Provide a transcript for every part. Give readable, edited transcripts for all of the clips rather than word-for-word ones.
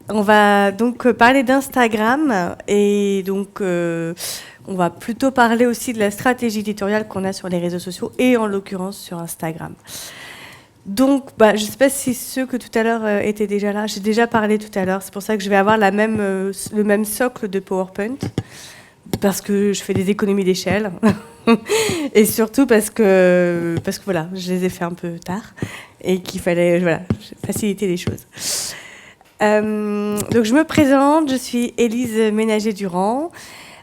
On va donc parler d'Instagram et donc on va plutôt parler aussi de la stratégie éditoriale qu'on a sur les réseaux sociaux et en l'occurrence sur Instagram. Donc, je ne sais pas si ceux que tout à l'heure étaient déjà là. J'ai déjà parlé tout à l'heure. C'est pour ça que je vais avoir le même socle de PowerPoint parce que je fais des économies d'échelle et surtout parce que voilà, je les ai fait un peu tard et qu'il fallait faciliter les choses. Donc je me présente, je suis Élise Ménager-Durand.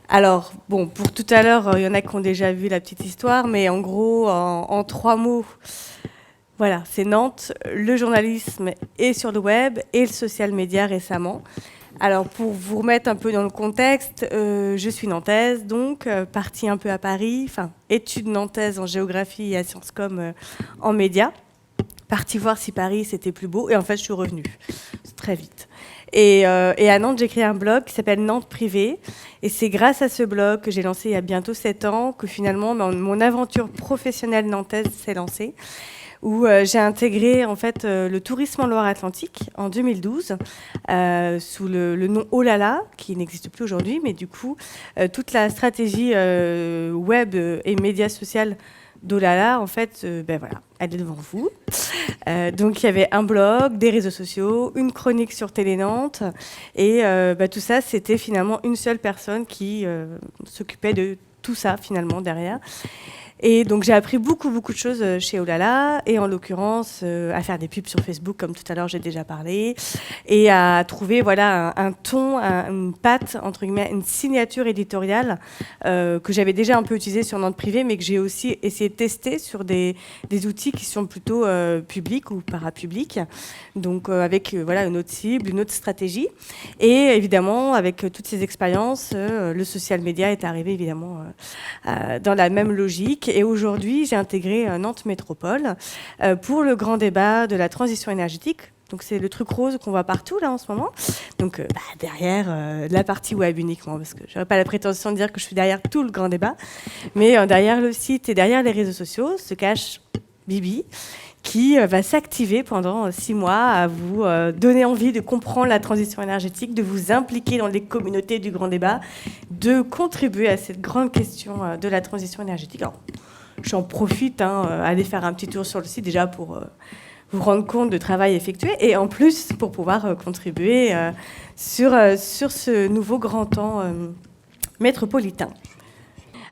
Alors, bon, pour tout à l'heure, il y en a qui ont déjà vu la petite histoire, mais en gros, en 3 mots, voilà, c'est Nantes, le journalisme est sur le web et le social media récemment. Alors, pour vous remettre un peu dans le contexte, je suis nantaise, donc partie un peu à Paris, études nantaises en géographie et à Sciences Com en médias. Partie voir si Paris c'était plus beau, et en fait, je suis revenue très vite. Et à Nantes, j'ai créé un blog qui s'appelle Nantes Privé. Et c'est grâce à ce blog que j'ai lancé il y a bientôt 7 ans que finalement mon aventure professionnelle nantaise s'est lancée, où j'ai intégré en fait le tourisme en Loire-Atlantique en 2012 sous le nom Oh là là, qui n'existe plus aujourd'hui, mais du coup toute la stratégie web et médias sociaux d'Olala, en fait, voilà, elle est devant vous. Donc il y avait un blog, des réseaux sociaux, une chronique sur Télé Nantes, et tout ça, c'était finalement une seule personne qui s'occupait de tout ça finalement derrière. Et donc j'ai appris beaucoup de choses chez Olala, et en l'occurrence à faire des pubs sur Facebook, comme tout à l'heure j'ai déjà parlé, et à trouver voilà un ton, une patte, entre guillemets, une signature éditoriale que j'avais déjà un peu utilisée sur Nantes Privé, mais que j'ai aussi essayé de tester sur des outils qui sont plutôt publics ou parapublics, donc avec voilà une autre cible, une autre stratégie. Et évidemment, avec toutes ces expériences, le social media est arrivé évidemment dans la même logique. Et aujourd'hui, j'ai intégré Nantes Métropole pour le grand débat de la transition énergétique. Donc c'est le truc rose qu'on voit partout là en ce moment. Donc derrière la partie web uniquement, parce que j'aurais pas la prétention de dire que je suis derrière tout le grand débat, mais derrière le site et derrière les réseaux sociaux se cache Bibi, qui va s'activer pendant 6 mois à vous donner envie de comprendre la transition énergétique, de vous impliquer dans les communautés du grand débat, de contribuer à cette grande question de la transition énergétique. Alors, j'en profite, aller faire un petit tour sur le site déjà pour vous rendre compte du travail effectué, et en plus pour pouvoir contribuer sur ce nouveau grand temps métropolitain.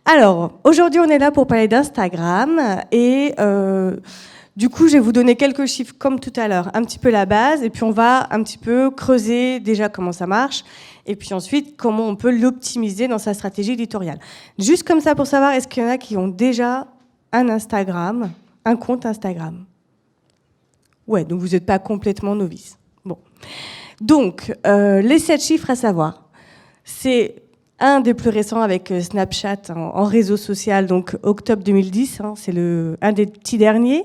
Alors, aujourd'hui, on est là pour parler d'Instagram, et du coup, je vais vous donner quelques chiffres comme tout à l'heure, un petit peu la base, et puis on va un petit peu creuser déjà comment ça marche, et puis ensuite comment on peut l'optimiser dans sa stratégie éditoriale. Juste comme ça pour savoir, est-ce qu'il y en a qui ont déjà un Instagram, un compte Instagram? Ouais, donc vous n'êtes pas complètement novice. Bon. Donc, les 7 chiffres à savoir, c'est un des plus récents avec Snapchat en réseau social, donc octobre 2010, c'est un des petits derniers,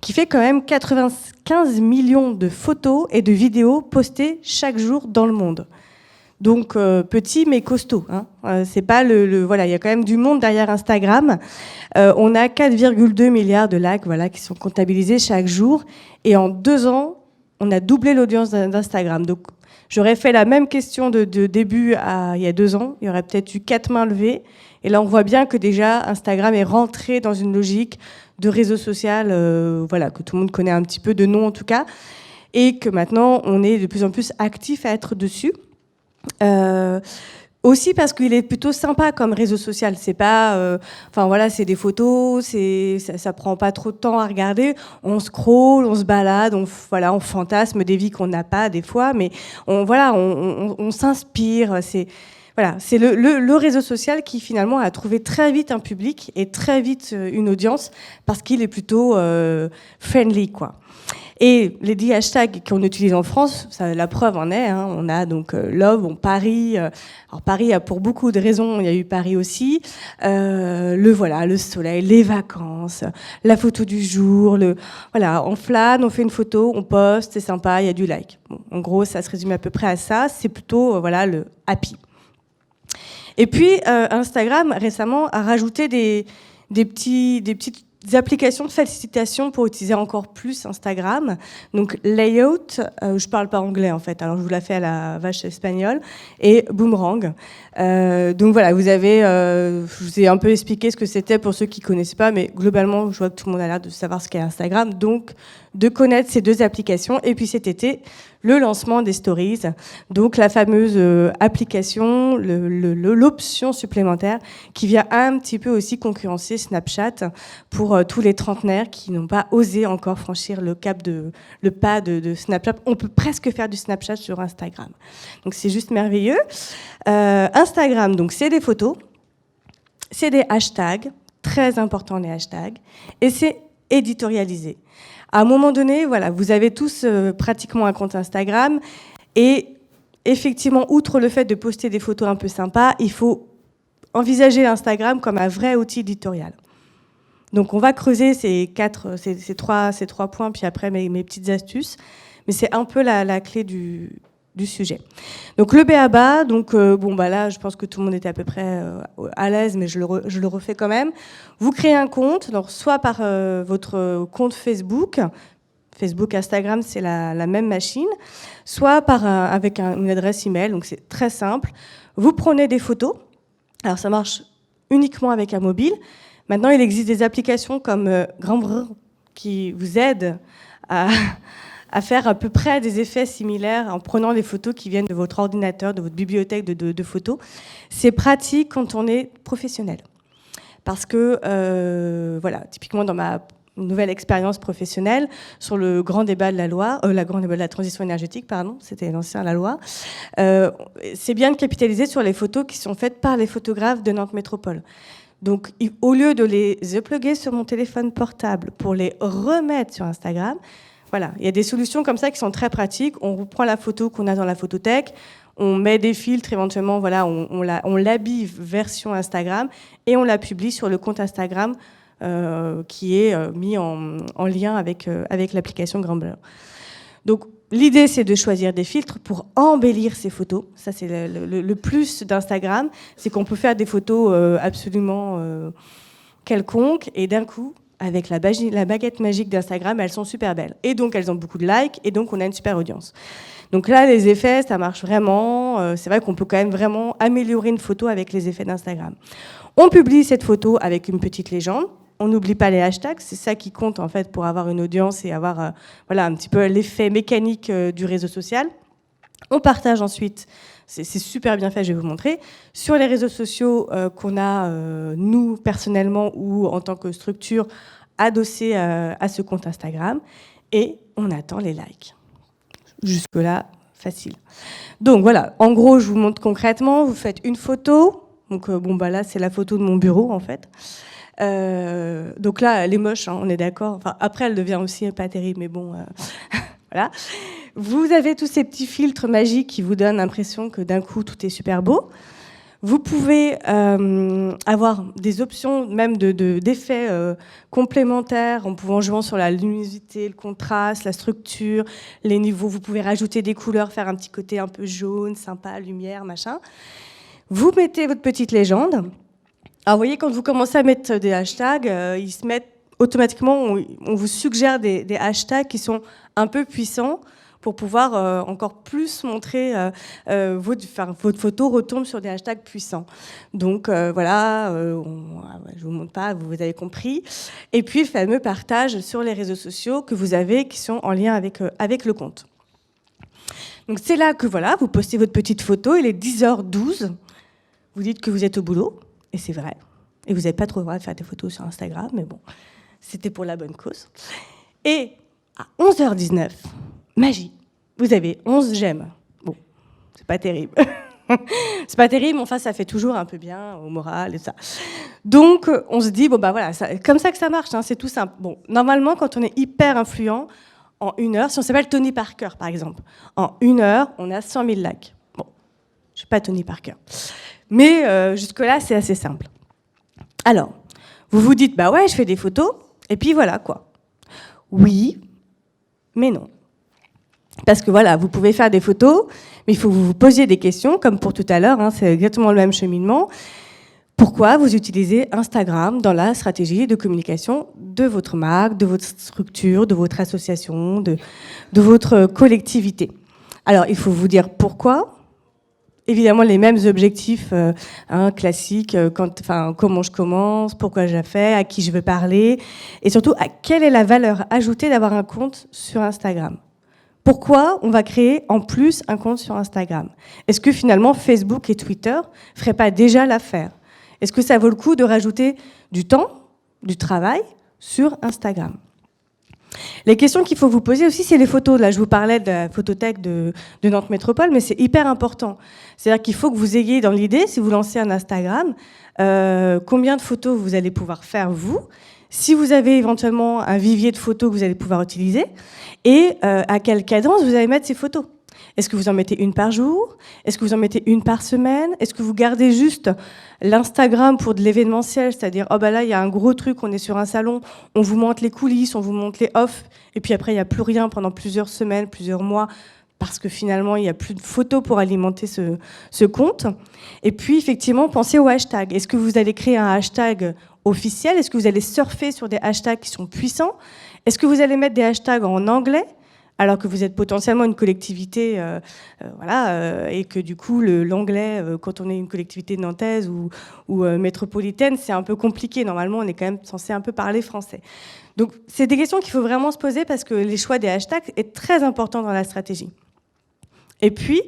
qui fait quand même 95 millions de photos et de vidéos postées chaque jour dans le monde. Donc petit mais costaud. C'est pas voilà, il y a quand même du monde derrière Instagram. On a 4,2 milliards de likes, voilà, qui sont comptabilisés chaque jour. Et en 2 ans, on a doublé l'audience d'Instagram. Donc j'aurais fait la même question de début il y a 2 ans. Il y aurait peut-être eu 4 mains levées. Et là, on voit bien que déjà Instagram est rentré dans une logique de réseau social, voilà, que tout le monde connaît un petit peu de nom en tout cas, et que maintenant on est de plus en plus actif à être dessus. Aussi parce qu'il est plutôt sympa comme réseau social. C'est pas, voilà, c'est des photos, ça prend pas trop de temps à regarder. On scrolle, on se balade, on fantasme des vies qu'on n'a pas des fois, mais on s'inspire. C'est le réseau social qui finalement a trouvé très vite un public et très vite une audience parce qu'il est plutôt friendly, quoi. Et les 10 hashtags qu'on utilise en France, la preuve en est. On a donc Love, Paris. Alors Paris a pour beaucoup de raisons. Il y a eu Paris aussi. Le soleil, les vacances, la photo du jour. On flâne, on fait une photo, on poste, c'est sympa, il y a du like. Bon, en gros, ça se résume à peu près à ça. C'est plutôt le happy. Et puis, Instagram, récemment, a rajouté des petites applications de facilitation pour utiliser encore plus Instagram. Donc Layout, je parle pas anglais en fait, alors je vous la fais à la vache espagnole, et Boomerang. Donc voilà, je vous ai un peu expliqué ce que c'était pour ceux qui connaissaient pas, mais globalement, je vois que tout le monde a l'air de savoir ce qu'est Instagram, donc de connaître ces deux applications. Et puis cet été, le lancement des stories, donc la fameuse application, l'option supplémentaire qui vient un petit peu aussi concurrencer Snapchat pour tous les trentenaires qui n'ont pas osé encore franchir le pas de Snapchat. On peut presque faire du Snapchat sur Instagram. Donc c'est juste merveilleux. Instagram, donc c'est des photos, c'est des hashtags, très important les hashtags, et c'est éditorialisé. À un moment donné, voilà, vous avez tous pratiquement un compte Instagram, et effectivement, outre le fait de poster des photos un peu sympas, il faut envisager Instagram comme un vrai outil éditorial. Donc on va creuser ces trois points, puis après mes petites astuces, mais c'est un peu la clé du sujet. Donc le b.a.-ba, donc là, je pense que tout le monde était à peu près à l'aise, mais je le refais quand même. Vous créez un compte, alors soit par votre compte Facebook, Instagram, c'est la même machine, soit avec une adresse email, donc c'est très simple. Vous prenez des photos, alors ça marche uniquement avec un mobile. Maintenant, il existe des applications comme Grandbrr qui vous aident à faire à peu près des effets similaires en prenant les photos qui viennent de votre ordinateur, de votre bibliothèque de photos. C'est pratique quand on est professionnel. Parce que, typiquement dans ma nouvelle expérience professionnelle, sur le grand débat de la Loire, grand débat de la transition énergétique, pardon, c'était l'ancien la Loire, c'est bien de capitaliser sur les photos qui sont faites par les photographes de Nantes Métropole. Donc, au lieu de les uploader sur mon téléphone portable pour les remettre sur Instagram, voilà, il y a des solutions comme ça qui sont très pratiques. On reprend la photo qu'on a dans la photothèque, on met des filtres éventuellement, voilà, on l'habille version Instagram et on la publie sur le compte Instagram qui est mis en lien avec l'application Grandbrr. Donc, l'idée, c'est de choisir des filtres pour embellir ces photos. Ça, c'est le plus d'Instagram, c'est qu'on peut faire des photos absolument quelconques, et d'un coup, avec la baguette magique d'Instagram, elles sont super belles. Et donc, elles ont beaucoup de likes, et donc, on a une super audience. Donc là, les effets, ça marche vraiment. C'est vrai qu'on peut quand même vraiment améliorer une photo avec les effets d'Instagram. On publie cette photo avec une petite légende. On n'oublie pas les hashtags, c'est ça qui compte en fait pour avoir une audience et avoir un petit peu l'effet mécanique du réseau social. On partage ensuite, c'est super bien fait, je vais vous montrer, sur les réseaux sociaux qu'on a, nous, personnellement, ou en tant que structure, adossée à ce compte Instagram, et on attend les likes. Jusque-là, facile. Donc voilà, en gros, je vous montre concrètement, vous faites une photo, donc là, c'est la photo de mon bureau, en fait. Donc là, elle est moche, hein, on est d'accord. Enfin, après, elle devient aussi pas terrible, mais bon, voilà. Vous avez tous ces petits filtres magiques qui vous donnent l'impression que d'un coup, tout est super beau. Vous pouvez avoir des options même d'effets complémentaires en pouvant jouer sur la luminosité, le contraste, la structure, les niveaux. Vous pouvez rajouter des couleurs, faire un petit côté un peu jaune, sympa, lumière, machin. Vous mettez votre petite légende. Alors, vous voyez, quand vous commencez à mettre des hashtags, ils se mettent automatiquement, on vous suggère des hashtags qui sont un peu puissants pour pouvoir encore plus montrer votre photo retombe sur des hashtags puissants. Donc je vous montre pas, vous avez compris. Et puis le fameux partage sur les réseaux sociaux que vous avez, qui sont en lien avec le compte. Donc c'est là que vous postez votre petite photo, il est 10h12, vous dites que vous êtes au boulot, et c'est vrai. Et vous n'avez pas trop le droit de faire des photos sur Instagram, mais bon, c'était pour la bonne cause. Et à 11h19, magie, vous avez 11 j'aime. Bon, c'est pas terrible. C'est pas terrible, mais enfin, ça fait toujours un peu bien au moral et ça. Donc, on se dit, c'est comme ça que ça marche, hein, c'est tout simple. Bon, normalement, quand on est hyper influent, en 1 heure, si on s'appelle Tony Parker, par exemple, en 1 heure, on a 100 000 likes. Bon, je suis pas Tony Parker. Mais jusque-là, c'est assez simple. Alors, vous vous dites, je fais des photos, et puis voilà, quoi. Oui, mais non. Parce que voilà, vous pouvez faire des photos, mais il faut que vous vous posiez des questions, comme pour tout à l'heure, hein, c'est exactement le même cheminement. Pourquoi vous utilisez Instagram dans la stratégie de communication de votre marque, de votre structure, de votre association, de votre collectivité? Alors, il faut vous dire pourquoi. Évidemment, les mêmes objectifs classiques, comment je commence, pourquoi je la fais, à qui je veux parler, et surtout, quelle est la valeur ajoutée d'avoir un compte sur Instagram? Pourquoi on va créer en plus un compte sur Instagram? Est-ce que finalement Facebook et Twitter ne feraient pas déjà l'affaire? Est-ce que ça vaut le coup de rajouter du temps, du travail sur Instagram? Les questions qu'il faut vous poser aussi, c'est les photos. Là, je vous parlais de la photothèque de Nantes Métropole, mais c'est hyper important. C'est-à-dire qu'il faut que vous ayez dans l'idée, si vous lancez un Instagram, combien de photos vous allez pouvoir faire, vous, si vous avez éventuellement un vivier de photos que vous allez pouvoir utiliser, et à quelle cadence vous allez mettre ces photos. Est-ce que vous en mettez une par jour? Est-ce que vous en mettez une par semaine? Est-ce que vous gardez juste l'Instagram pour de l'événementiel, c'est-à-dire, oh bah là, il y a un gros truc, on est sur un salon, on vous montre les coulisses, on vous montre les off, et puis après, il n'y a plus rien pendant plusieurs semaines, plusieurs mois, parce que finalement, il n'y a plus de photos pour alimenter ce compte. Et puis, effectivement, pensez au hashtag. Est-ce que vous allez créer un hashtag officiel? Est-ce que vous allez surfer sur des hashtags qui sont puissants? Est-ce que vous allez mettre des hashtags en anglais, alors que vous êtes potentiellement une collectivité, et que du coup, l'anglais, quand on est une collectivité nantaise ou métropolitaine, c'est un peu compliqué. Normalement, on est quand même censé un peu parler français. Donc, c'est des questions qu'il faut vraiment se poser parce que les choix des hashtags est très important dans la stratégie. Et puis,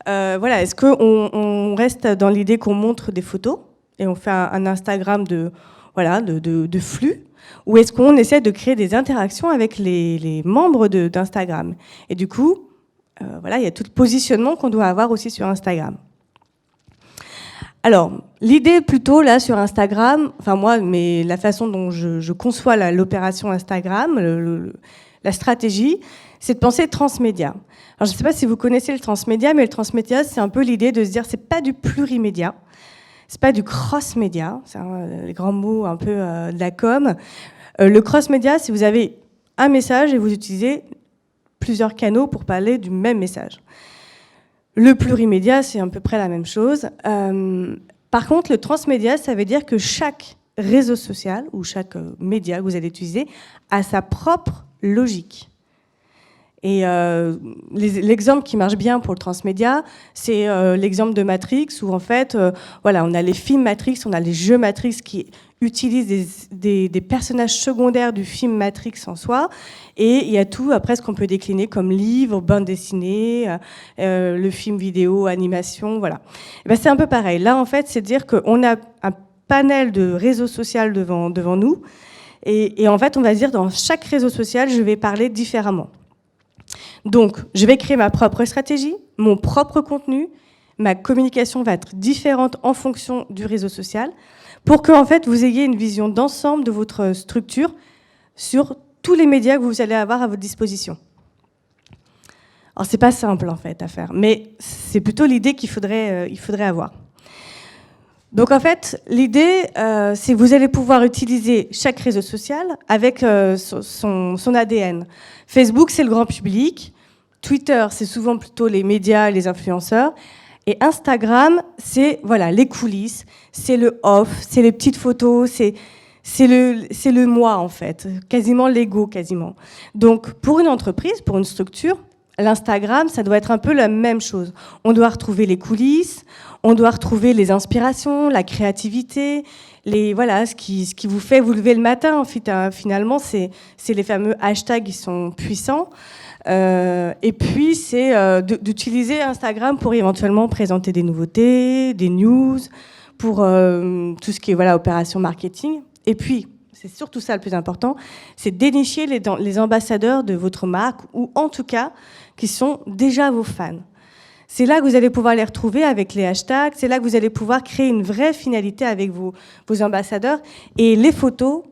est-ce qu'on reste dans l'idée qu'on montre des photos et on fait un Instagram de flux, ou est-ce qu'on essaie de créer des interactions avec les membres d'Instagram? Et du coup, il y a tout le positionnement qu'on doit avoir aussi sur Instagram. Alors, l'idée plutôt là sur Instagram, mais la façon dont je conçois l'opération Instagram, la stratégie, c'est de penser transmédia. Alors, je ne sais pas si vous connaissez le transmédia, mais le transmédia, c'est un peu l'idée de se dire, c'est pas du plurimédia. C'est pas du cross-média, c'est les grands mots un peu de la com. Le cross-média, si vous avez un message et vous utilisez plusieurs canaux pour parler du même message. Le plurimédia, c'est à peu près la même chose. Par contre, le transmédia, ça veut dire que chaque réseau social ou chaque média que vous allez utiliser a sa propre logique. Et l'exemple qui marche bien pour le transmédia, c'est l'exemple de Matrix, où en fait, on a les films Matrix, on a les jeux Matrix qui utilisent des personnages secondaires du film Matrix en soi, et il y a tout après ce qu'on peut décliner comme livre, bande dessinée, le film vidéo, animation, voilà. Et ben, c'est un peu pareil. Là, en fait, c'est dire qu'on a un panel de réseaux sociaux devant nous, et en fait, on va dire dans chaque réseau social, je vais parler différemment. Donc, je vais créer ma propre stratégie, mon propre contenu, ma communication va être différente en fonction du réseau social, pour que en fait, vous ayez une vision d'ensemble de votre structure sur tous les médias que vous allez avoir à votre disposition. Alors, c'est pas simple en fait à faire, mais c'est plutôt l'idée qu'il faudrait avoir. Donc en fait, l'idée, c'est que vous allez pouvoir utiliser chaque réseau social avec son ADN. Facebook, c'est le grand public. Twitter, c'est souvent plutôt les médias et les influenceurs. Et Instagram, c'est les coulisses, c'est le off, c'est les petites photos, c'est le moi en fait, quasiment l'ego quasiment. Donc pour une entreprise, pour une structure, l'Instagram, ça doit être un peu la même chose. On doit retrouver les coulisses, on doit retrouver les inspirations, la créativité, ce qui vous fait vous lever le matin. En fait, finalement, c'est les fameux hashtags qui sont puissants. Et puis, c'est d'utiliser Instagram pour éventuellement présenter des nouveautés, des news, pour tout ce qui est opération marketing. Et puis, c'est surtout ça le plus important, c'est dénicher les ambassadeurs de votre marque, ou en tout cas, qui sont déjà vos fans. C'est là que vous allez pouvoir les retrouver avec les hashtags, c'est là que vous allez pouvoir créer une vraie finalité avec vos ambassadeurs. Et les photos,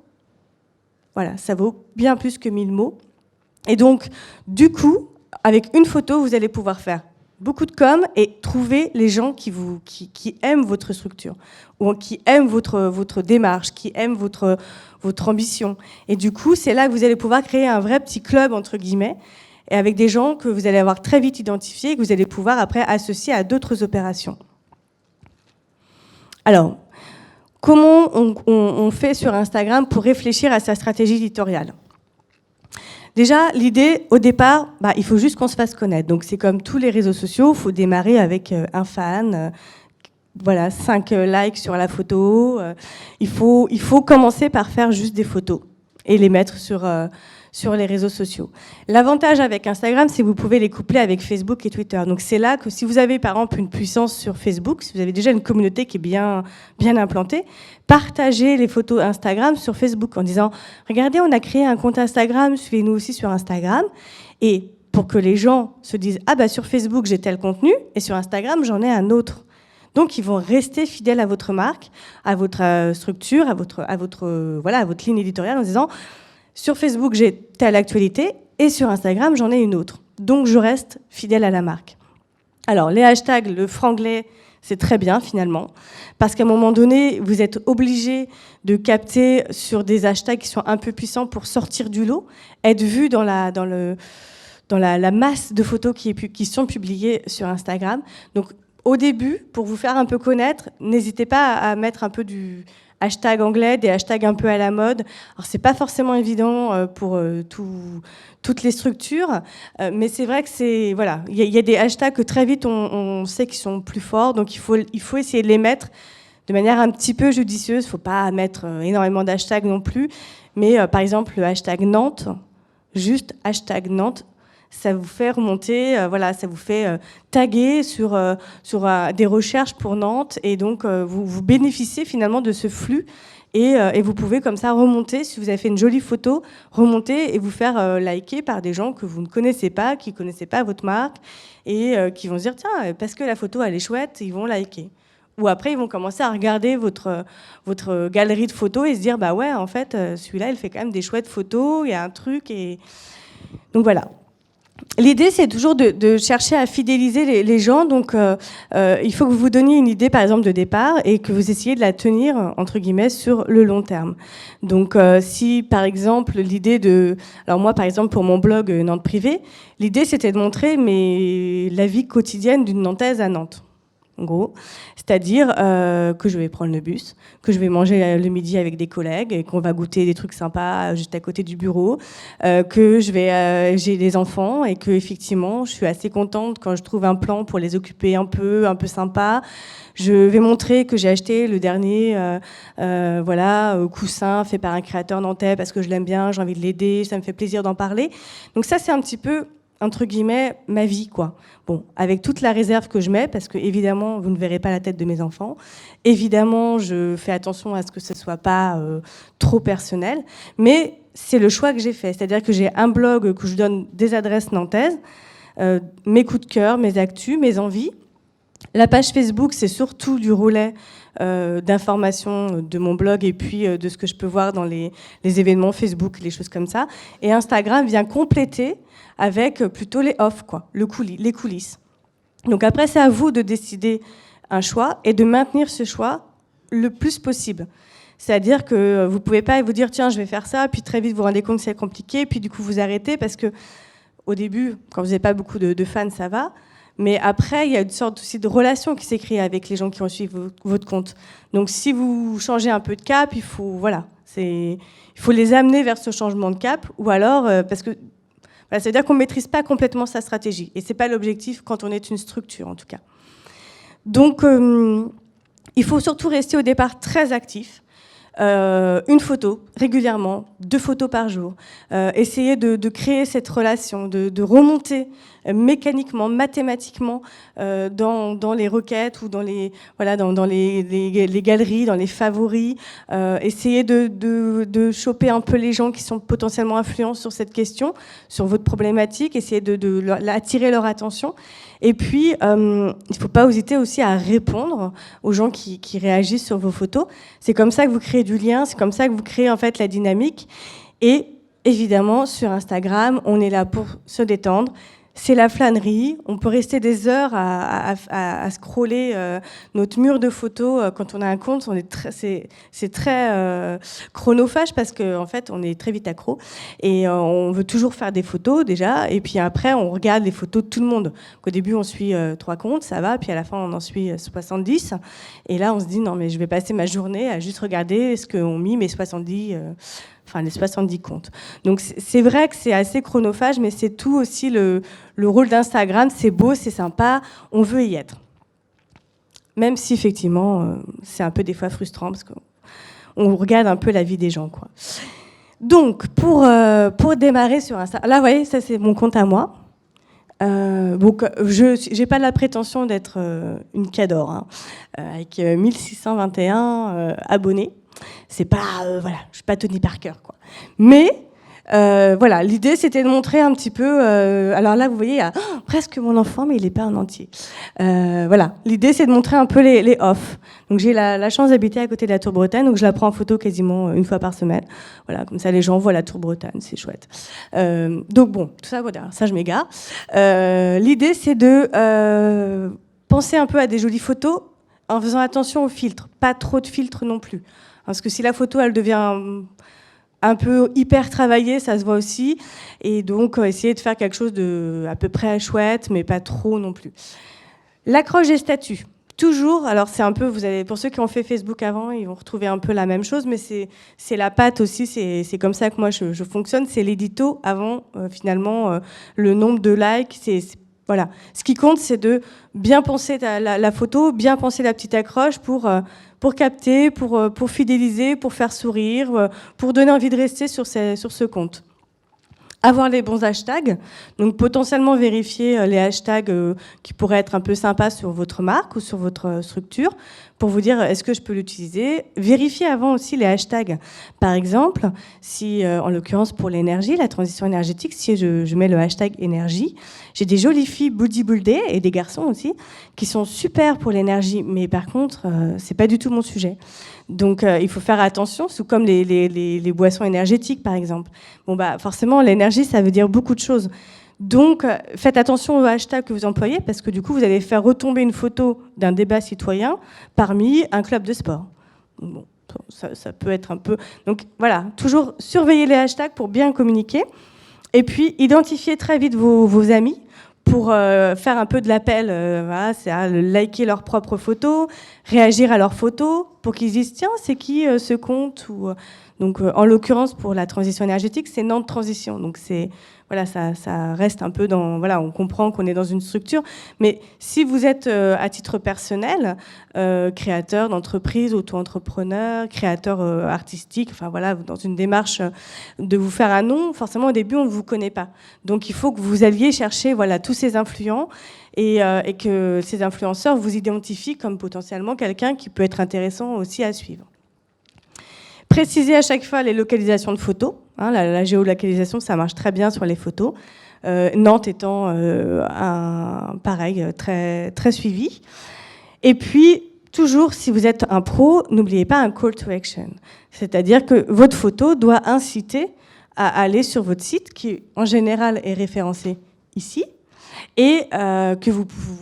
ça vaut bien plus que 1000 mots. Et donc, du coup, avec une photo, vous allez pouvoir faire beaucoup de com et trouver les gens qui aiment votre structure, ou qui aiment votre démarche, qui aiment votre ambition. Et du coup, c'est là que vous allez pouvoir créer un vrai petit club, entre guillemets, et avec des gens que vous allez avoir très vite identifiés et que vous allez pouvoir après associer à d'autres opérations. Alors, comment on fait sur Instagram pour réfléchir à sa stratégie éditoriale ? Déjà, l'idée, au départ, il faut juste qu'on se fasse connaître. Donc, c'est comme tous les réseaux sociaux, il faut démarrer avec un fan, 5 likes sur la photo. Il faut commencer par faire juste des photos et les mettre sur les réseaux sociaux. L'avantage avec Instagram, c'est que vous pouvez les coupler avec Facebook et Twitter. Donc c'est là que si vous avez par exemple une puissance sur Facebook, si vous avez déjà une communauté qui est bien implantée, partagez les photos Instagram sur Facebook en disant « Regardez, on a créé un compte Instagram, suivez-nous aussi sur Instagram ». Et pour que les gens se disent « Ah sur Facebook, j'ai tel contenu et sur Instagram, j'en ai un autre ». Donc, ils vont rester fidèles à votre marque, à votre structure, à votre ligne éditoriale en disant sur Facebook, j'ai telle actualité et sur Instagram, j'en ai une autre. Donc, je reste fidèle à la marque. Alors, les hashtags, le franglais, c'est très bien finalement, parce qu'à un moment donné, vous êtes obligé de capter sur des hashtags qui sont un peu puissants pour sortir du lot, être vu dans la masse de photos qui sont publiées sur Instagram. Donc, au début, pour vous faire un peu connaître, n'hésitez pas à mettre un peu du hashtag anglais, des hashtags un peu à la mode. Alors, c'est pas forcément évident pour toutes les structures, mais c'est vrai que il y a des hashtags que très vite on sait qu'ils sont plus forts, donc il faut essayer de les mettre de manière un petit peu judicieuse. Il ne faut pas mettre énormément d'hashtags non plus, mais par exemple le hashtag Nantes, juste hashtag Nantes, ça vous fait remonter, ça vous fait taguer sur des recherches pour Nantes, et donc vous bénéficiez finalement de ce flux, et vous pouvez comme ça remonter, si vous avez fait une jolie photo, remonter et vous faire liker par des gens que vous ne connaissez pas, qui ne connaissaient pas votre marque, et qui vont se dire tiens, parce que la photo elle est chouette, ils vont liker. Ou après ils vont commencer à regarder votre galerie de photos et se dire bah ouais, en fait celui-là il fait quand même des chouettes photos, il y a un truc, et donc voilà. L'idée, c'est toujours de chercher à fidéliser les gens. Donc, il faut que vous vous donniez une idée, par exemple, de départ, et que vous essayiez de la tenir, entre guillemets, sur le long terme. Donc, si, par exemple, alors moi, par exemple, pour mon blog Nantes Privé, l'idée, c'était de montrer la vie quotidienne d'une Nantaise à Nantes. En gros, c'est-à-dire que je vais prendre le bus, que je vais manger le midi avec des collègues et qu'on va goûter des trucs sympas juste à côté du bureau, que j'ai des enfants et que effectivement, je suis assez contente quand je trouve un plan pour les occuper un peu sympa. Je vais montrer que j'ai acheté le dernier coussin fait par un créateur nantais parce que je l'aime bien, j'ai envie de l'aider, ça me fait plaisir d'en parler. Donc ça, c'est un petit peu entre guillemets, ma vie, quoi. Bon, avec toute la réserve que je mets, parce que évidemment, vous ne verrez pas la tête de mes enfants. Évidemment, je fais attention à ce que ce soit pas trop personnel, mais c'est le choix que j'ai fait. C'est-à-dire que j'ai un blog où je donne des adresses nantaises, mes coups de cœur, mes actus, mes envies. La page Facebook, c'est surtout du relais d'informations de mon blog et puis de ce que je peux voir dans les événements Facebook, les choses comme ça. Et Instagram vient compléter avec plutôt les off, les coulisses. Donc après, c'est à vous de décider un choix et de maintenir ce choix le plus possible. C'est-à-dire que vous ne pouvez pas vous dire « tiens, je vais faire ça », puis très vite vous vous rendez compte que c'est compliqué, puis du coup vous arrêtez, parce que au début, quand vous n'avez pas beaucoup de fans, ça va. Mais après, il y a une sorte aussi de relation qui s'écrit avec les gens qui vont suivre votre compte. Donc si vous changez un peu de cap, il faut les amener vers ce changement de cap, ou alors, parce que ça veut dire qu'on ne maîtrise pas complètement sa stratégie. Et ce n'est pas l'objectif quand on est une structure, en tout cas. Donc, il faut surtout rester au départ très actif. Une photo régulièrement, 2 photos par jour. Essayer de créer cette relation, de remonter mécaniquement, mathématiquement dans les requêtes ou dans les galeries, dans les favoris. Essayer de choper un peu les gens qui sont potentiellement influents sur cette question, sur votre problématique, essayer d'attirer leur attention. Et puis, il ne faut pas hésiter aussi à répondre aux gens qui réagissent sur vos photos. C'est comme ça que vous créez du lien, c'est comme ça que vous créez en fait la dynamique. Et évidemment, sur Instagram, on est là pour se détendre. c'est la flânerie. On peut rester des heures à scroller notre mur de photos. Quand on a un compte, c'est très chronophage parce qu'en fait, on est très vite accro. Et on veut toujours faire des photos déjà. Et puis après, on regarde les photos de tout le monde. Au début, on suit 3 comptes, ça va. Puis à la fin, on en suit 70. Et là, on se dit, non, mais je vais passer ma journée à juste regarder ce qu'ont mis mes 70... les 70 comptes. Donc c'est vrai que c'est assez chronophage, mais c'est tout aussi le rôle d'Instagram. C'est beau, c'est sympa, on veut y être. Même si effectivement, c'est un peu des fois frustrant parce qu'on regarde un peu la vie des gens, quoi. Donc pour démarrer sur Insta, là vous voyez, ça c'est mon compte à moi. Donc je n'ai pas la prétention d'être une cador, hein, avec 1621 abonnés. C'est pas, voilà, je suis pas Tony Parker, quoi. Mais voilà, l'idée c'était de montrer un petit peu. Alors là, vous voyez, il y a presque mon enfant, mais il n'est pas en entier. Voilà, l'idée c'est de montrer un peu les off. Donc j'ai la chance d'habiter à côté de la Tour Bretagne, donc je la prends en photo quasiment une fois par semaine. Voilà, comme ça les gens voient la Tour Bretagne, c'est chouette. Donc bon, tout ça, voilà, ça je m'égare. L'idée c'est de penser un peu à des jolies photos en faisant attention aux filtres, pas trop de filtres non plus. Parce que si la photo, elle devient un peu hyper travaillée, ça se voit aussi. Et donc, essayer de faire quelque chose de à peu près chouette, mais pas trop non plus. L'accroche des statuts. Toujours, alors c'est un peu, vous avez, pour ceux qui ont fait Facebook avant, ils vont retrouver un peu la même chose, mais c'est la patte aussi, c'est comme ça que moi je fonctionne, c'est l'édito avant, finalement, le nombre de likes, voilà. Ce qui compte, c'est de bien penser la photo, bien penser la petite accroche pour capter, pour fidéliser, pour faire sourire, pour donner envie de rester sur ce compte. Avoir les bons hashtags, donc potentiellement vérifier les hashtags qui pourraient être un peu sympas sur votre marque ou sur votre structure pour vous dire est-ce que je peux l'utiliser. Vérifier avant aussi les hashtags. Par exemple, si en l'occurrence pour l'énergie, la transition énergétique, si je mets le hashtag énergie, j'ai des jolies filles bodybuildées et des garçons aussi qui sont super pour l'énergie, mais par contre c'est pas du tout mon sujet. Donc il faut faire attention, c'est comme les boissons énergétiques par exemple. Bon bah forcément l'énergie ça veut dire beaucoup de choses. Donc faites attention aux hashtags que vous employez parce que du coup vous allez faire retomber une photo d'un débat citoyen parmi un club de sport. Bon, ça peut être un peu. Donc voilà, toujours surveiller les hashtags pour bien communiquer et puis identifier très vite vos amis. Pour faire un peu de l'appel, voilà, c'est à liker leurs propres photos, réagir à leurs photos, pour qu'ils disent tiens, c'est qui ce compte ou, donc, en l'occurrence, pour la transition énergétique, c'est Nantes Transition. Donc, voilà, ça reste un peu dans... Voilà, on comprend qu'on est dans une structure. Mais si vous êtes, à titre personnel, créateur d'entreprise, auto-entrepreneur, créateur artistique, enfin voilà, dans une démarche de vous faire un nom, forcément, au début, on ne vous connaît pas. Donc, il faut que vous alliez chercher voilà, tous ces influents et que ces influenceurs vous identifient comme potentiellement quelqu'un qui peut être intéressant aussi à suivre. Préciser à chaque fois les localisations de photos. Hein, la géolocalisation, ça marche très bien sur les photos. Nantes étant pareil, très, très suivi. Et puis, toujours, si vous êtes un pro, n'oubliez pas un call to action. C'est-à-dire que votre photo doit inciter à aller sur votre site, qui en général est référencé ici, et que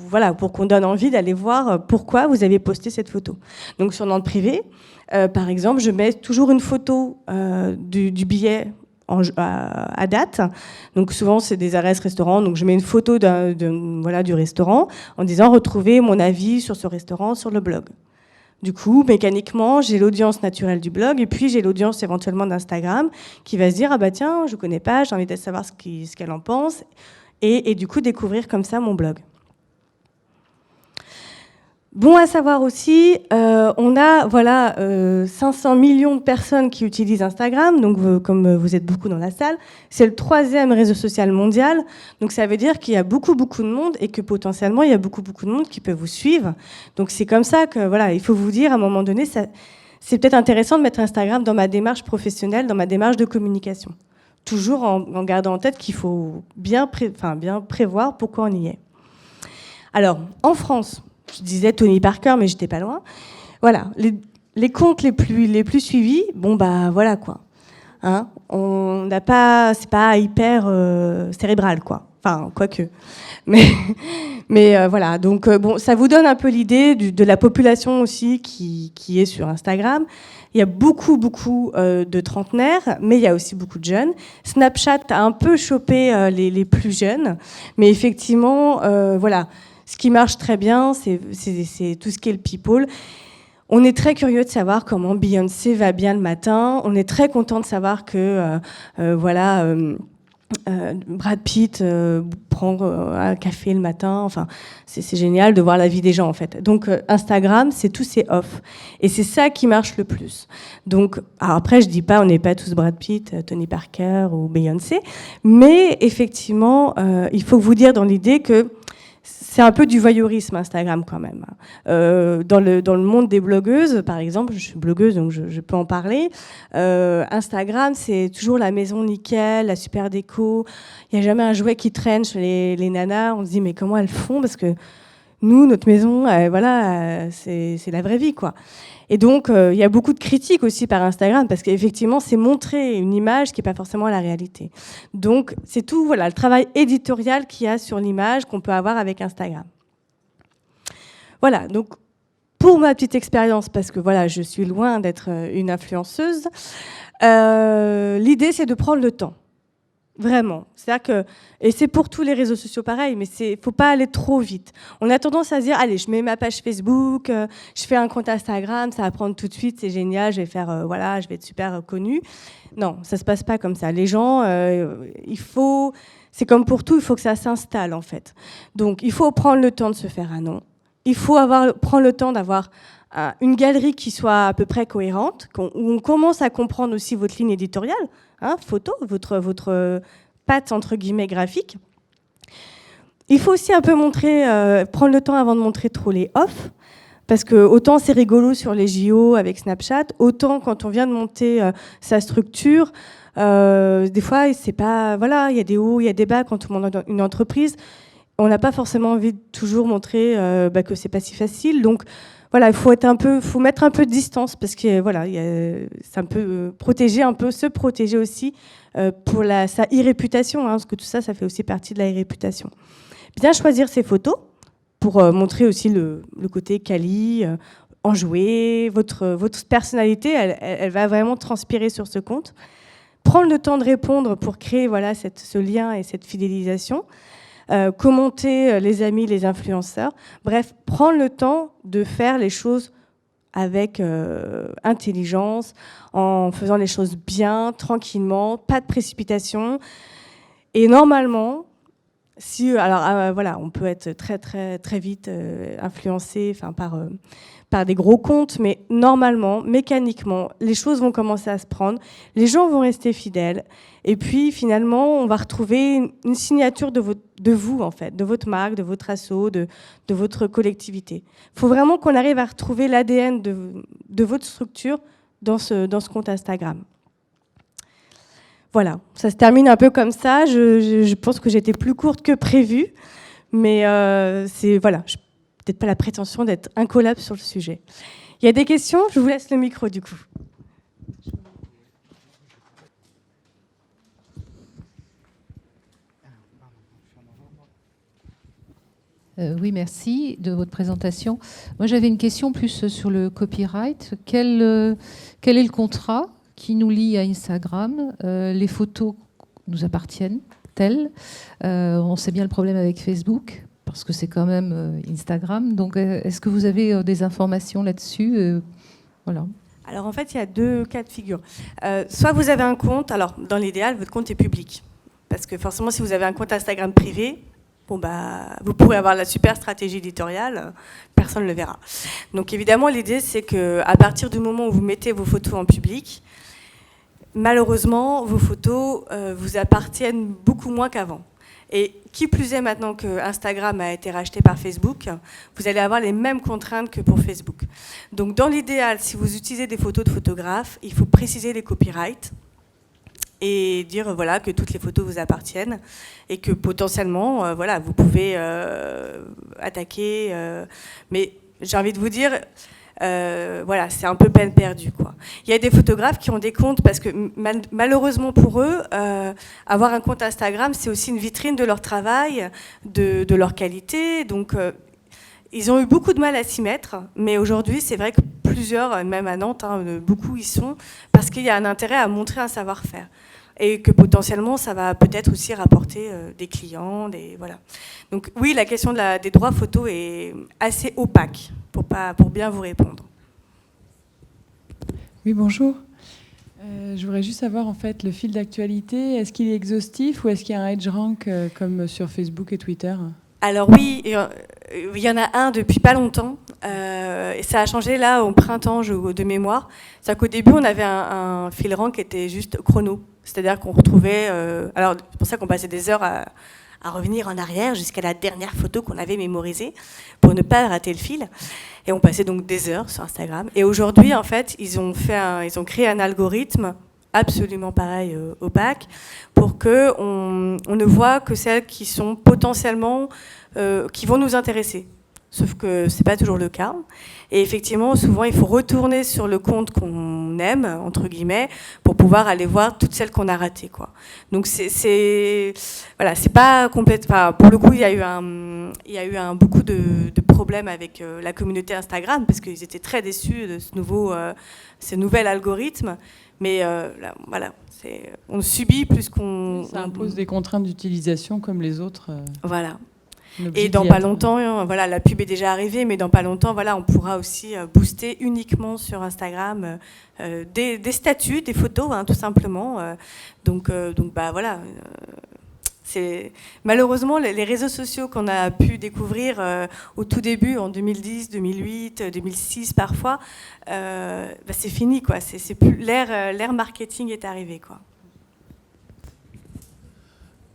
voilà, pour qu'on donne envie d'aller voir pourquoi vous avez posté cette photo. Donc sur Nantes Privé, par exemple, je mets toujours une photo du billet à date. Donc souvent c'est des adresses restaurants, donc je mets une photo voilà, du restaurant en disant retrouvez mon avis sur ce restaurant sur le blog. Du coup, mécaniquement, j'ai l'audience naturelle du blog et puis j'ai l'audience éventuellement d'Instagram qui va se dire ah bah tiens, je connais pas, j'ai envie de savoir ce qu'elle en pense et du coup découvrir comme ça mon blog. Bon à savoir aussi, on a voilà 500 millions de personnes qui utilisent Instagram, donc comme vous êtes beaucoup dans la salle, c'est le 3e réseau social mondial, donc ça veut dire qu'il y a beaucoup de monde et que potentiellement il y a beaucoup de monde qui peut vous suivre. Donc c'est comme ça que voilà, il faut vous dire à un moment donné, c'est peut-être intéressant de mettre Instagram dans ma démarche professionnelle, dans ma démarche de communication, toujours en gardant en tête qu'il faut bien prévoir pourquoi on y est. Alors en France. Je disais Tony Parker, mais j'étais pas loin. Voilà, les comptes les plus suivis, bon bah voilà quoi. Hein, on n'a pas, c'est pas hyper cérébral quoi. Enfin, quoique. Mais voilà, donc bon, ça vous donne un peu l'idée de la population aussi qui est sur Instagram. Il y a beaucoup de trentenaires, mais il y a aussi beaucoup de jeunes. Snapchat a un peu chopé les plus jeunes, mais effectivement, voilà, ce qui marche très bien, c'est tout ce qui est le people. On est très curieux de savoir comment Beyoncé va bien le matin. On est très content de savoir que voilà. Brad Pitt prend un café le matin. Enfin, c'est génial de voir la vie des gens en fait. Donc Instagram, c'est tous ces off, et c'est ça qui marche le plus. Donc alors après, je dis pas, on n'est pas tous Brad Pitt, Tony Parker ou Beyoncé, mais effectivement, il faut vous dire dans l'idée que c'est un peu du voyeurisme Instagram quand même. Dans le monde des blogueuses, par exemple, je suis blogueuse donc je peux en parler. Instagram, c'est toujours la maison nickel, la super déco. Il n'y a jamais un jouet qui traîne chez les nanas. On se dit mais comment elles font, parce que nous, notre maison, voilà, c'est la vraie vie, quoi. Et donc, il y a beaucoup de critiques aussi par Instagram, parce qu'effectivement, c'est montrer une image qui n'est pas forcément la réalité. Donc, c'est tout, voilà, le travail éditorial qu'il y a sur l'image qu'on peut avoir avec Instagram. Voilà, donc, pour ma petite expérience, parce que voilà, je suis loin d'être une influenceuse, l'idée, c'est de prendre le temps. Vraiment. C'est-à-dire que, et c'est pour tous les réseaux sociaux pareil, mais faut pas aller trop vite. On a tendance à se dire, allez, je mets ma page Facebook, je fais un compte Instagram, ça va prendre tout de suite, c'est génial, je vais faire, voilà, je vais être super connue. Non, ça se passe pas comme ça. Les gens, c'est comme pour tout, il faut que ça s'installe en fait. Donc, il faut prendre le temps de se faire un nom. Il faut prendre le temps d'avoir une galerie qui soit à peu près cohérente, où on commence à comprendre aussi votre ligne éditoriale, photo, votre patte entre guillemets graphique. Il faut aussi un peu prendre le temps avant de montrer trop les off, parce que autant c'est rigolo sur les JO avec Snapchat, autant quand on vient de monter sa structure, des fois c'est pas, voilà, il y a des hauts, il y a des bas quand on monte dans une entreprise. On n'a pas forcément envie de toujours montrer que c'est pas si facile, donc voilà, il faut mettre un peu de distance, parce que voilà, c'est un peu se protéger aussi pour sa e-réputation, parce que tout ça, ça fait aussi partie de la e-réputation. Bien choisir ses photos pour montrer aussi le côté quali, enjoué, votre personnalité, elle va vraiment transpirer sur ce compte. Prendre le temps de répondre pour créer voilà ce lien et cette fidélisation. Commenter les amis, les influenceurs. Bref, prendre le temps de faire les choses avec intelligence, en faisant les choses bien, tranquillement, pas de précipitation. Et normalement, voilà, on peut être très très très vite influencé, par des gros comptes, mais normalement, mécaniquement, les choses vont commencer à se prendre, les gens vont rester fidèles, et puis finalement, on va retrouver une signature de vous, en fait, de votre marque, de votre asso, de votre collectivité. Il faut vraiment qu'on arrive à retrouver l'ADN de votre structure dans ce compte Instagram. Voilà, ça se termine un peu comme ça. Je pense que j'étais plus courte que prévu, mais voilà, je n'ai peut-être pas la prétention d'être incollable sur le sujet. Il y a des questions? Je vous laisse le micro du coup. Oui, merci de votre présentation. Moi, j'avais une question plus sur le copyright. Quel est le contrat qui nous lie à Instagram? Les photos nous appartiennent-elles? On sait bien le problème avec Facebook, parce que c'est quand même Instagram. Donc, est-ce que vous avez des informations là-dessus? Voilà. Alors, en fait, il y a deux cas de figure. Soit vous avez un compte, alors dans l'idéal, votre compte est public. Parce que forcément, si vous avez un compte Instagram privé, vous pourrez avoir la super stratégie éditoriale, personne ne le verra. Donc évidemment, l'idée, c'est qu'à partir du moment où vous mettez vos photos en public, malheureusement, vos photos vous appartiennent beaucoup moins qu'avant. Et qui plus est, maintenant que Instagram a été racheté par Facebook, vous allez avoir les mêmes contraintes que pour Facebook. Donc dans l'idéal, si vous utilisez des photos de photographes, il faut préciser les copyrights et dire voilà, que toutes les photos vous appartiennent et que potentiellement vous pouvez attaquer. Mais j'ai envie de vous dire, voilà, c'est un peu peine perdue, quoi. Il y a des photographes qui ont des comptes parce que malheureusement pour eux, avoir un compte Instagram, c'est aussi une vitrine de leur travail, de leur qualité. Donc, ils ont eu beaucoup de mal à s'y mettre, mais aujourd'hui, c'est vrai que plusieurs, même à Nantes, beaucoup y sont, parce qu'il y a un intérêt à montrer un savoir-faire. Et que potentiellement, ça va peut-être aussi rapporter des clients, voilà. Donc oui, la question des droits photo est assez opaque, pour bien vous répondre. Oui, bonjour. Je voudrais juste savoir, en fait, le fil d'actualité, est-ce qu'il est exhaustif ou est-ce qu'il y a un EdgeRank comme sur Facebook et Twitter ? Alors oui, il y en a un depuis pas longtemps, et ça a changé là au printemps de mémoire. C'est-à-dire qu'au début, on avait un fil rank qui était juste chrono, c'est-à-dire qu'on retrouvait... alors c'est pour ça qu'on passait des heures à revenir en arrière jusqu'à la dernière photo qu'on avait mémorisée pour ne pas rater le fil. Et on passait donc des heures sur Instagram. Et aujourd'hui, en fait, ils ont créé un algorithme absolument pareil opaque, pour qu'on ne voit que celles qui sont potentiellement, qui vont nous intéresser. Sauf que c'est pas toujours le cas. Et effectivement, souvent, il faut retourner sur le compte qu'on aime, entre guillemets, pour pouvoir aller voir toutes celles qu'on a ratées, quoi. Donc voilà, c'est pas complètement. Enfin, pour le coup, il y a eu beaucoup de problèmes avec la communauté Instagram parce qu'ils étaient très déçus de ce nouvel algorithme. Mais là, voilà, on subit plus qu'on... Ça impose des contraintes d'utilisation comme les autres. Voilà. Et dans pas longtemps, voilà, la pub est déjà arrivée, mais dans pas longtemps, voilà, on pourra aussi booster uniquement sur Instagram des statuts, des photos, tout simplement. Donc, bah voilà. Malheureusement, les réseaux sociaux qu'on a pu découvrir au tout début, en 2010, 2008, 2006 parfois, bah c'est fini, quoi. C'est plus l'ère marketing est arrivée, quoi.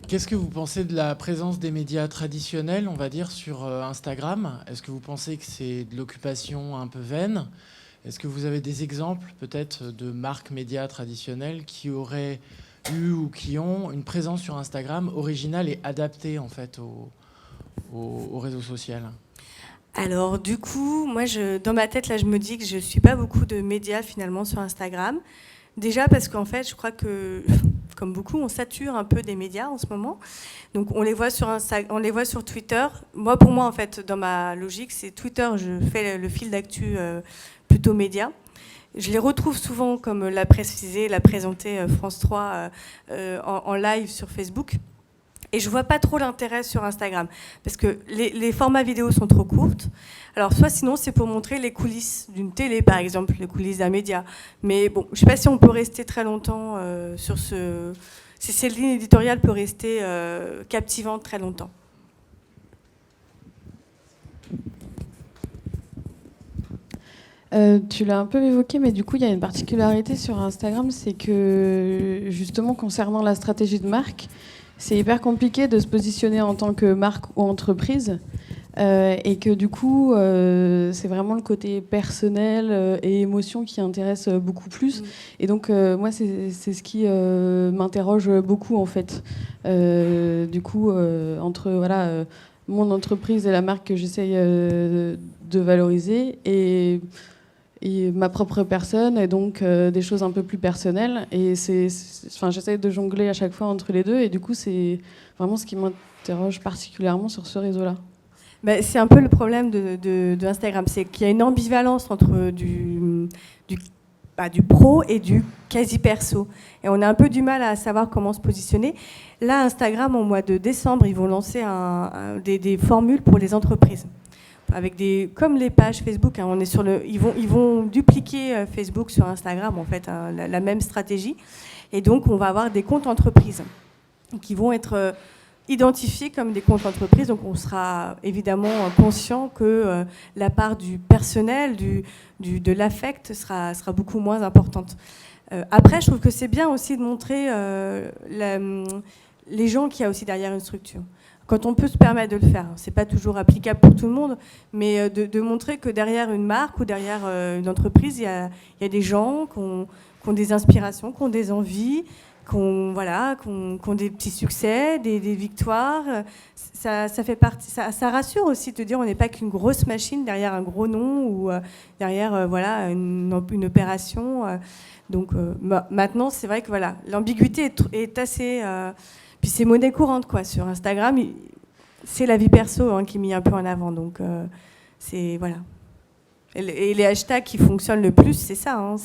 Qu'est-ce que vous pensez de la présence des médias traditionnels, on va dire, sur Instagram ? Est-ce que vous pensez que c'est de l'occupation un peu vaine ? Est-ce que vous avez des exemples, peut-être, de marques médias traditionnelles qui auraient eu ou qui ont une présence sur Instagram originale et adaptée, en fait, au réseau social ? Alors, du coup, moi, dans ma tête, là, je me dis que je ne suis pas beaucoup de médias, finalement, sur Instagram. Déjà parce qu'en fait, je crois que, comme beaucoup, on sature un peu des médias en ce moment. Donc, on les voit sur Twitter. Pour moi, en fait, dans ma logique, c'est Twitter, je fais le fil d'actu plutôt média. Je les retrouve souvent, comme l'a précisé, l'a présenté France 3 en live sur Facebook. Et je vois pas trop l'intérêt sur Instagram, parce que les formats vidéo sont trop courtes. Alors, soit sinon, c'est pour montrer les coulisses d'une télé, par exemple, les coulisses d'un média. Mais bon, je sais pas si on peut rester très longtemps sur si cette ligne éditoriale peut rester captivante très longtemps. Tu l'as un peu évoqué, mais du coup, il y a une particularité sur Instagram, c'est que, justement, concernant la stratégie de marque, c'est hyper compliqué de se positionner en tant que marque ou entreprise, et que du coup, c'est vraiment le côté personnel et émotion qui intéresse beaucoup plus. Et donc, moi, c'est ce qui m'interroge beaucoup, en fait. Du coup, entre voilà, mon entreprise et la marque que j'essaye de valoriser, et ma propre personne, et donc des choses un peu plus personnelles. Et j'essaie de jongler à chaque fois entre les deux, et du coup, c'est vraiment ce qui m'interroge particulièrement sur ce réseau-là. Ben, c'est un peu le problème de Instagram, c'est qu'il y a une ambivalence entre du pro et du quasi-perso. Et on a un peu du mal à savoir comment se positionner. Là, Instagram, au mois de décembre, ils vont lancer des formules pour les entreprises. Avec comme les pages Facebook, on est ils vont dupliquer Facebook sur Instagram, en fait, la même stratégie. Et donc, on va avoir des comptes entreprises qui vont être identifiés comme des comptes entreprises. Donc, on sera évidemment conscient que la part du personnel, de l'affect sera beaucoup moins importante. Après, je trouve que c'est bien aussi de montrer les gens qu'il y a aussi derrière une structure. Quand on peut se permettre de le faire. C'est pas toujours applicable pour tout le monde, mais de montrer que derrière une marque ou derrière une entreprise, il y a des gens qui ont des inspirations, qui ont des envies, qu'on des petits succès, des victoires. Ça fait partie, ça rassure aussi de te dire on n'est pas qu'une grosse machine derrière un gros nom ou derrière une opération. Donc maintenant, c'est vrai que voilà, l'ambiguïté est assez. Puis c'est monnaie courante quoi. Sur Instagram, c'est la vie perso qui est mis un peu en avant. Donc c'est voilà. Et les hashtags qui fonctionnent le plus, c'est ça.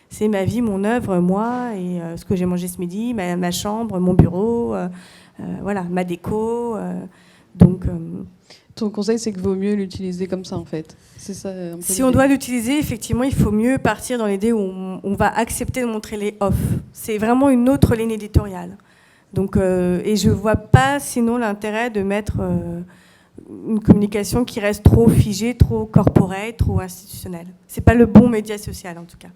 C'est ma vie, mon œuvre, moi, et ce que j'ai mangé ce midi, ma chambre, mon bureau, voilà, ma déco. Donc, ton conseil, c'est qu'il vaut mieux l'utiliser comme ça, en fait. C'est ça. Si on doit l'utiliser, effectivement, il faut mieux partir dans l'idée où on va accepter de montrer les off. C'est vraiment une autre ligne éditoriale. Donc, et je vois pas sinon l'intérêt de mettre une communication qui reste trop figée, trop corporate, trop institutionnelle. C'est pas le bon média social, en tout cas.